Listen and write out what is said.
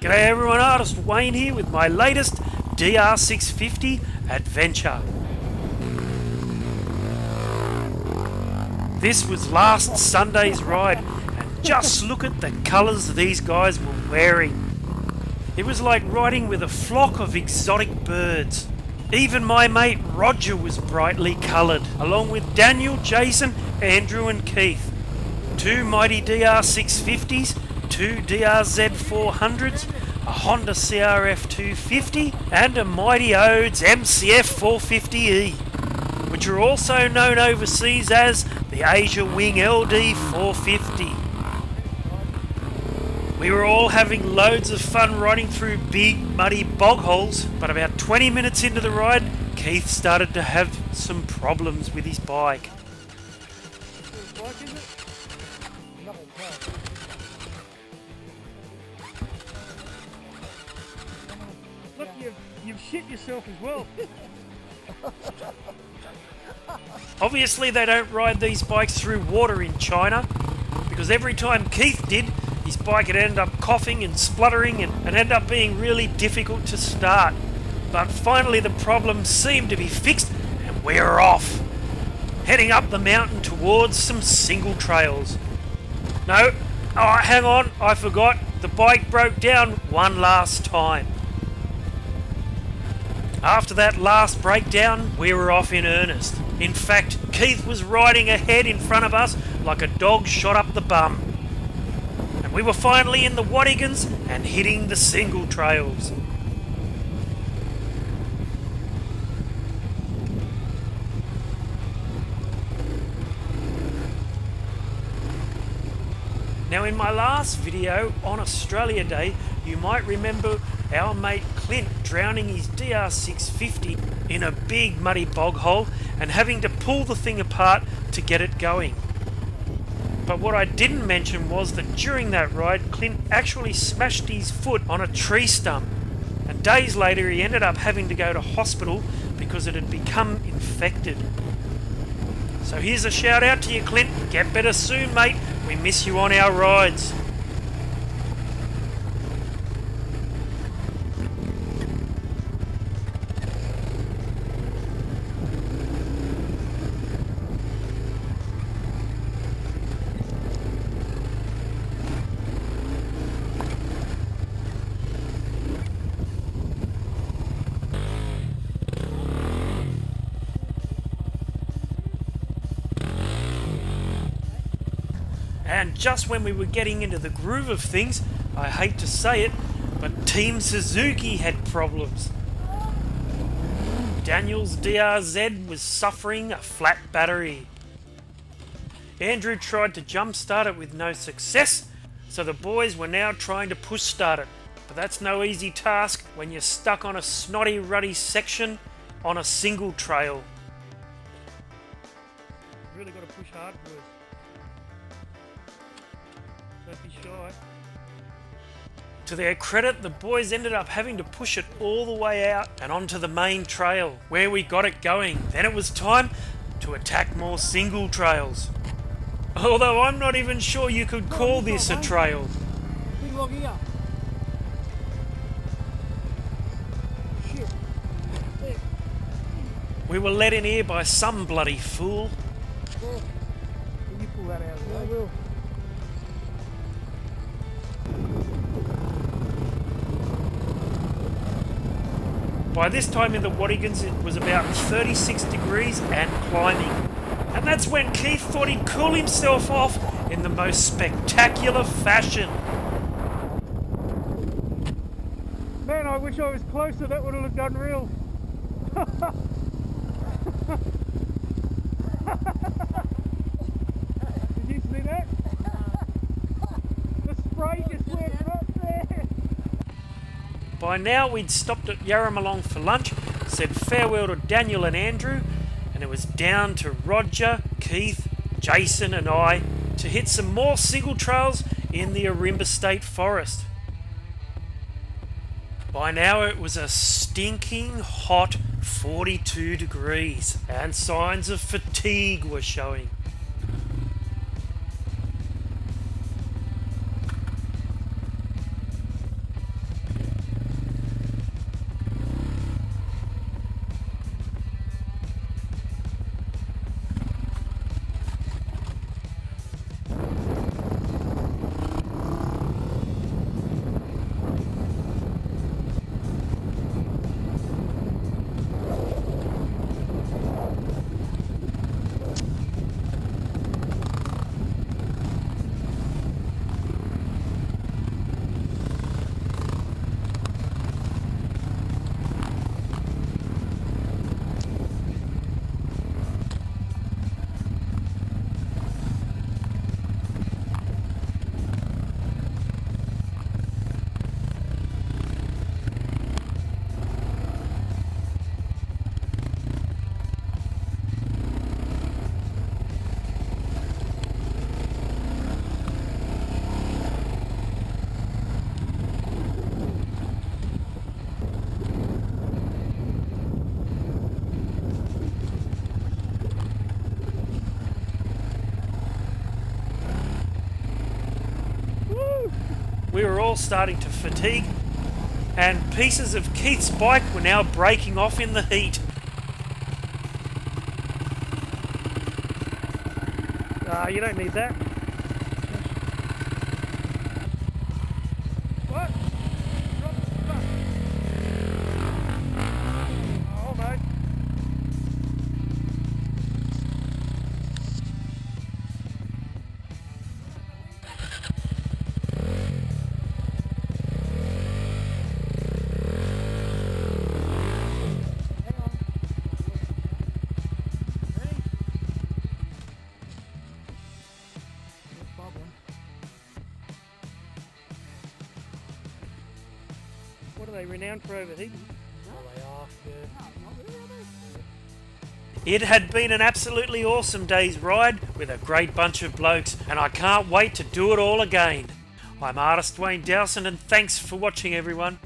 G'day everyone, Artist Wayne here with my latest DR650 adventure. This was last Sunday's ride, and just look at the colours these guys were wearing. It was like riding with a flock of exotic birds. Even my mate Roger was brightly coloured, along with Daniel, Jason, Andrew and Keith. Two mighty DR650s, two DRZ 400s, a Honda CRF 250 and a mighty ODES MCF 450E, which are also known overseas as the Asia Wing LD 450. We were all having loads of fun riding through big muddy bog holes, but about 20 minutes into the ride, Keith started to have some problems with his bike. Look, you've shit yourself as well. Obviously they don't ride these bikes through water in China, because every time Keith did, his bike would end up coughing and spluttering and end up being really difficult to start. But finally the problem seemed to be fixed and we were off, heading up the mountain towards some single trails. No, oh hang on, I forgot, the bike broke down one last time. After that last breakdown, we were off in earnest. In fact, Keith was riding ahead in front of us like a dog shot up the bum. And we were finally in the Wadigans and hitting the single trails. Now in my last video on Australia Day, you might remember our mate Clint drowning his DR650 in a big muddy bog hole and having to pull the thing apart to get it going. But what I didn't mention was that during that ride, Clint actually smashed his foot on a tree stump, and days later he ended up having to go to hospital because it had become infected. So here's a shout out to you, Clint. Get better soon, mate. We miss you on our rides. And just when we were getting into the groove of things, I hate to say it, but Team Suzuki had problems. Daniel's DRZ was suffering a flat battery. Andrew tried to jump start it with no success, so the boys were now trying to push start it. But that's no easy task when you're stuck on a snotty ruddy section on a single trail. Really got to push hard for it. Don't be shy. To their credit, the boys ended up having to push it all the way out and onto the main trail, where we got it going. Then it was time to attack more single trails. Although I'm not even sure you could call this a trail. Big log here. Shit. There. We were let in here by some bloody fool. There. Will you pull that out of the way? I will. By this time in the Wadigans it was about 36 degrees and climbing. And that's when Keith thought he'd cool himself off in the most spectacular fashion. Man, I wish I was closer, that would have looked unreal. Did you see that? The spray just went right there. By now we'd stopped at Yarramalong for lunch, said farewell to Daniel and Andrew, and it was down to Roger, Keith, Jason and I to hit some more single trails in the Arimba State Forest. By now it was a stinking hot 42 degrees and signs of fatigue were showing. We were all starting to fatigue, and pieces of Keith's bike were now breaking off in the heat. You don't need that. What? Drop the stuff. Oh, mate. Hang on. Ready? Problem. What are they renowned for overheating? No, they are. Yeah. It had been an absolutely awesome day's ride with a great bunch of blokes, and I can't wait to do it all again. I'm artist Wayne Dowson, and thanks for watching everyone.